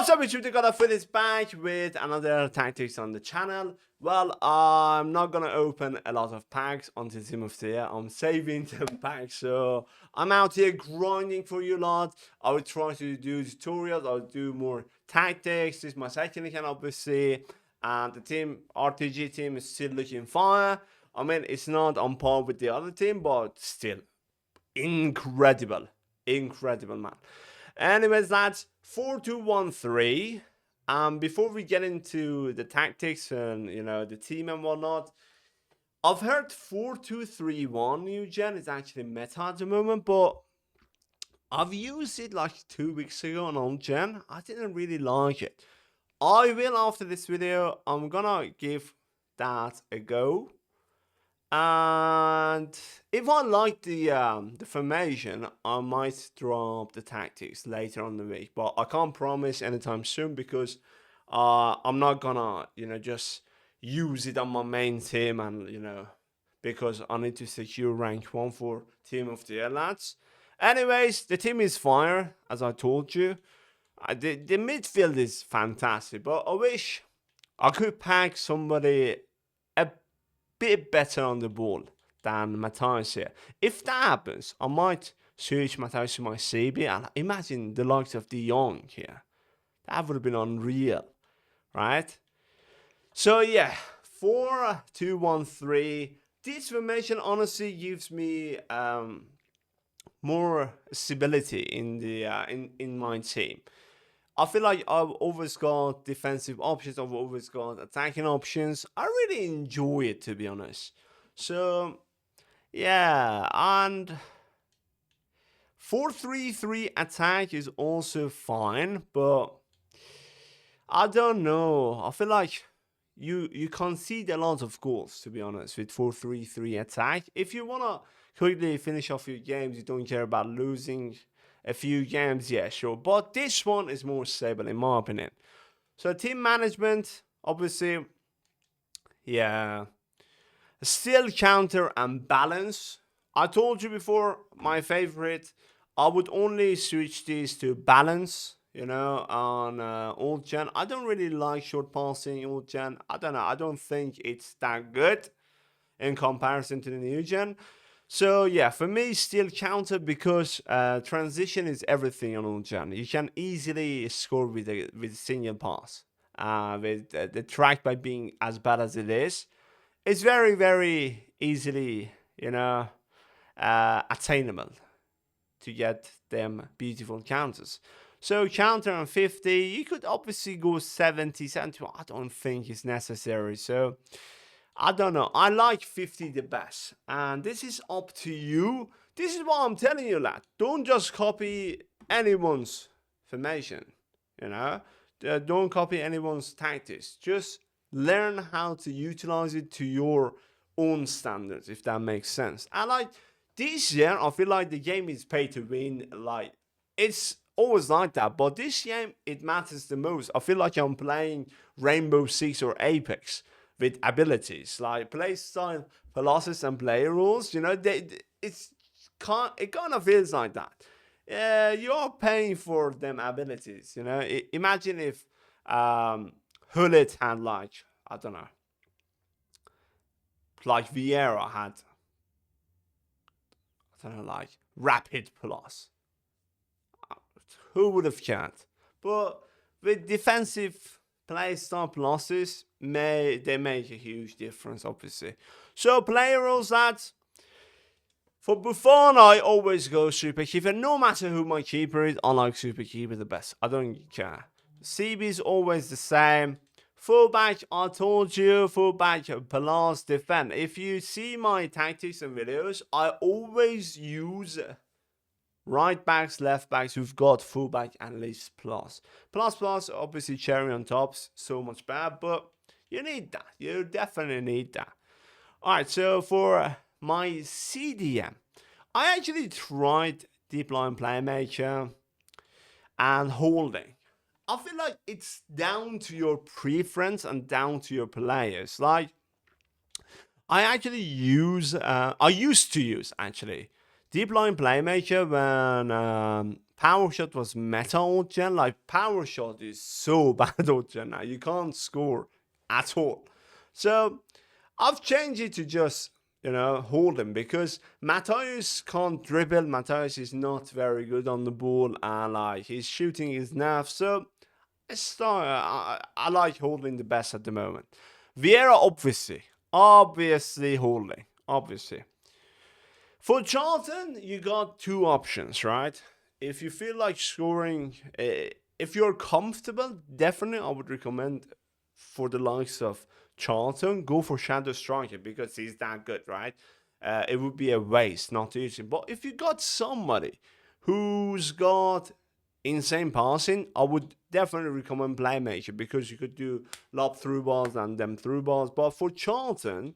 What's up, YouTube? Got a Phillips back with another tactics on the channel. Well, I'm not gonna open a lot of packs until Team of the Year. I'm saving them packs, so I'm out here grinding for you lot. I will try to do tutorials. I'll do more tactics. This is my second account, obviously, and the team RTG team is still looking fire. I mean, it's not on par with the other team, but still incredible, man. Anyways, that's 4-2-1-3. Before we get into the tactics and the team and whatnot, I've heard 4-2-3-1 new gen is actually meta at the moment, but I've used it like 2 weeks ago on old gen. I didn't really like it. I will after this video. I'm gonna give that a go. And if I like the formation, I might drop the tactics later on the week. But I can't promise anytime soon because I'm not gonna just use it on my main team and because I need to secure rank 1 for Team of the Year, lads. Anyways, the team is fire, as I told you. The midfield is fantastic, but I wish I could pack somebody a bit better on the ball than Matthias here. If that happens, I might switch Matthias to my CB and imagine the likes of De Jong here. That would have been unreal, right? So yeah, 4-2-1-3. This formation honestly gives me more stability in the in my team. I feel like I've always got defensive options. I've always got attacking options. I really enjoy it, to be honest. So, yeah, and 4-3-3 attack is also fine, but I don't know. I feel like you concede a lot of goals, to be honest, with 4-3-3 attack. If you want to quickly finish off your games, you don't care about losing a few games, yeah, sure. But this one is more stable, in my opinion. So team management, obviously, yeah. Still counter and balance. I told you before, my favorite, I would only switch these to balance, on old gen. I don't really like short passing old gen. I don't know. I don't think it's that good in comparison to the new gen. So yeah, for me, still counter because transition is everything on old gen. You can easily score with a single pass. With the track by being as bad as it is, it's very, very easily attainable to get them beautiful counters. So counter on 50, you could obviously go 70. I don't think it's necessary. So I don't know. I like 50 the best. And this is up to you. This is what I'm telling you, lad. Don't just copy anyone's formation. Don't copy anyone's tactics. Just learn how to utilize it to your own standards, if that makes sense. And like this year, I feel like the game is pay to win. Like it's always like that, but this game it matters the most. I feel like I'm playing Rainbow Six or Apex with abilities like play style, philosophy, and player rules. It kind of feels like that. You are paying for them abilities. Imagine if Hullet had like I don't know, like Vieira had like Rapid Plus. Who would have cared? But with defensive play style losses, they make a huge difference, obviously. So player rules, lads. For Buffon, I always go super keeper. No matter who my keeper is, I like super keeper the best. I don't care. CB is always the same. Fullback, I told you, fullback, plus defend. If you see my tactics and videos, I always use right backs, left backs who've got fullback and least plus. Plus, obviously cherry on tops, so much better, but you need that. You definitely need that. Alright, so for my CDM, I actually tried deep line playmaker and holding. I feel like it's down to your preference and down to your players. Like, I used to use actually deep line playmaker when Power shot was meta old gen. Like power shot is so bad old gen now. You can't score at all. So I've changed it to just hold him because Matthias can't dribble. Matthias is not very good on the ball, and like his shooting is naff. So I like holding the best at the moment. Vieira obviously holding, obviously. For Charlton, you got two options, right? If you feel like scoring, if you're comfortable, definitely I would recommend for the likes of Charlton, go for Shadow Striker because he's that good, right? It would be a waste not to use him. But if you got somebody who's got insane passing, I would definitely recommend Playmaker because you could do lob through balls and them through balls. But for Charlton,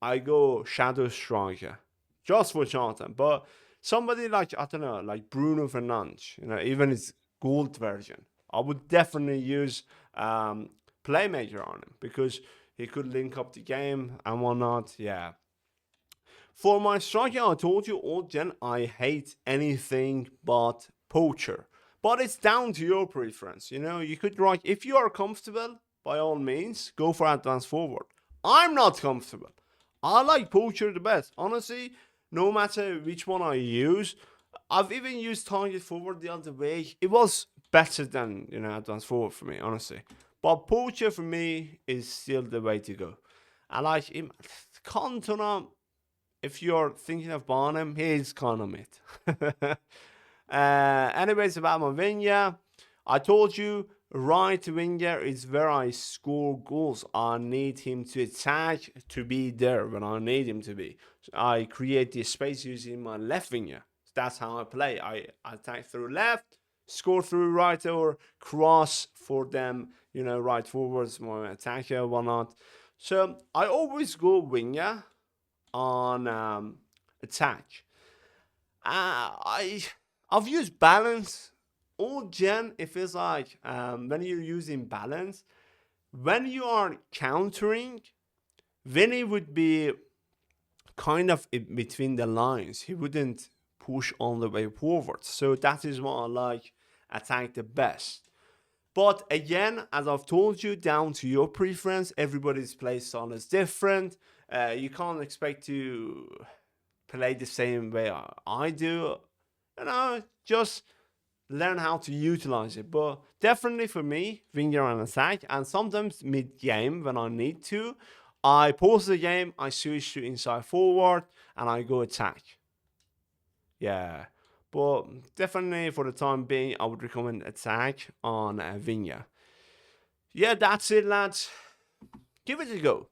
I go Shadow Striker just for Charlton. But somebody like, I don't know, like Bruno Fernandes, even his gold version, I would definitely use Playmaker on him because he could link up the game and whatnot. Yeah. For my striker, I told you all gen, I hate anything but poacher. But it's down to your preference. You could write, if you are comfortable, by all means, go for advanced forward. I'm not comfortable. I like poacher the best. Honestly, no matter which one I use, I've even used target forward the other way. It was better than advanced forward for me, honestly. But poacher for me is still the way to go. I like him. Cantona, if you're thinking of buying him, he's kind of it. Anyways, about my winger, I told you right winger is where I score goals. I need him to attack to be there when I need him to be. So I create the space using my left winger. That's how I play. I attack through left, score through right, or cross for them, right forwards, my attacker, whatnot. So I always go winger on attack. I've used balance. All gen, it feels like when you're using balance, when you are countering, Vinny would be kind of in between the lines. He wouldn't push all the way forward. So that is what I like attack the best. But again, as I've told you, down to your preference. Everybody's play style is different. You can't expect to play the same way I do. Just learn how to utilize it. But definitely for me, winger and attack, and sometimes mid game when I need to, I pause the game, I switch to inside forward, and I go attack. Yeah. But definitely for the time being, I would recommend attack on a winger. Yeah, that's it, lads. Give it a go.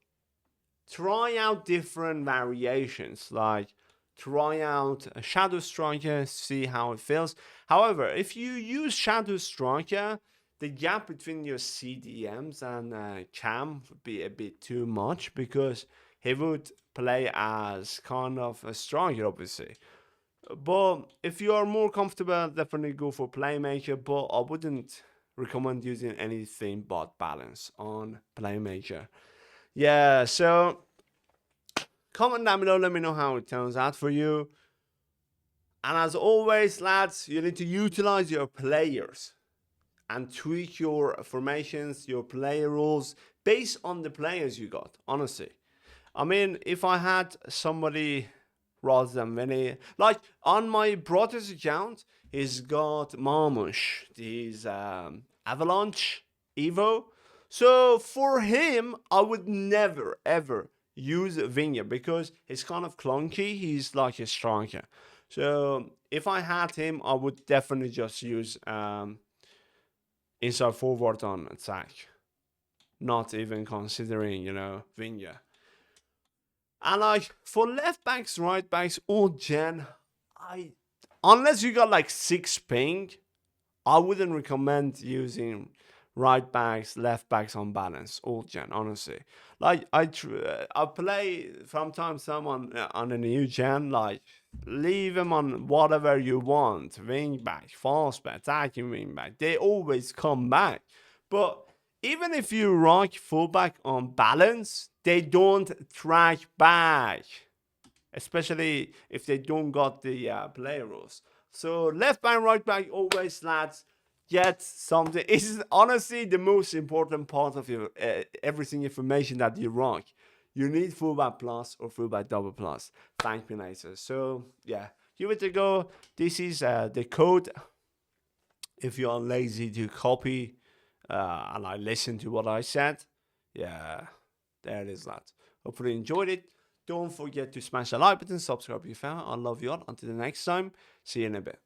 Try out different variations, like try out a Shadow Striker, see how it feels. However, if you use Shadow Striker, the gap between your CDMs and Cam would be a bit too much because he would play as kind of a striker, obviously. But if you are more comfortable, definitely go for Playmaker, but I wouldn't recommend using anything but balance on Playmaker. Yeah, so comment down below, let me know how it turns out for you. And as always, lads, you need to utilize your players and tweak your formations, your player rules based on the players you got, honestly. I mean, if I had somebody rather than many, like on my brother's account, he's got Marmush, he's Avalanche, Evo. So for him, I would never ever use Vinya because he's kind of clunky. He's like a striker. So if I had him, I would definitely just use inside forward on attack, not even considering Vinya. And like for left backs, right backs, all gen, unless you got like 6 ping, I wouldn't recommend using right backs, left backs on balance, all gen, honestly. Like I play from time someone on a new gen, like leave them on whatever you want, wing back, fast back, attacking wing back. They always come back. But even if you rock fullback on balance, they don't track back, especially if they don't got the player rules. So left back, right back, always, lads, get something. It's honestly the most important part of your everything information that you rock. You need fullback plus or fullback double plus. Thank me later. So yeah, give it a go. This is the code. If you are lazy to copy and I listen to what I said, yeah, there it is, that. Hopefully you enjoyed it. Don't forget to smash the like button, subscribe if you found. I love you all. Until the next time, see you in a bit.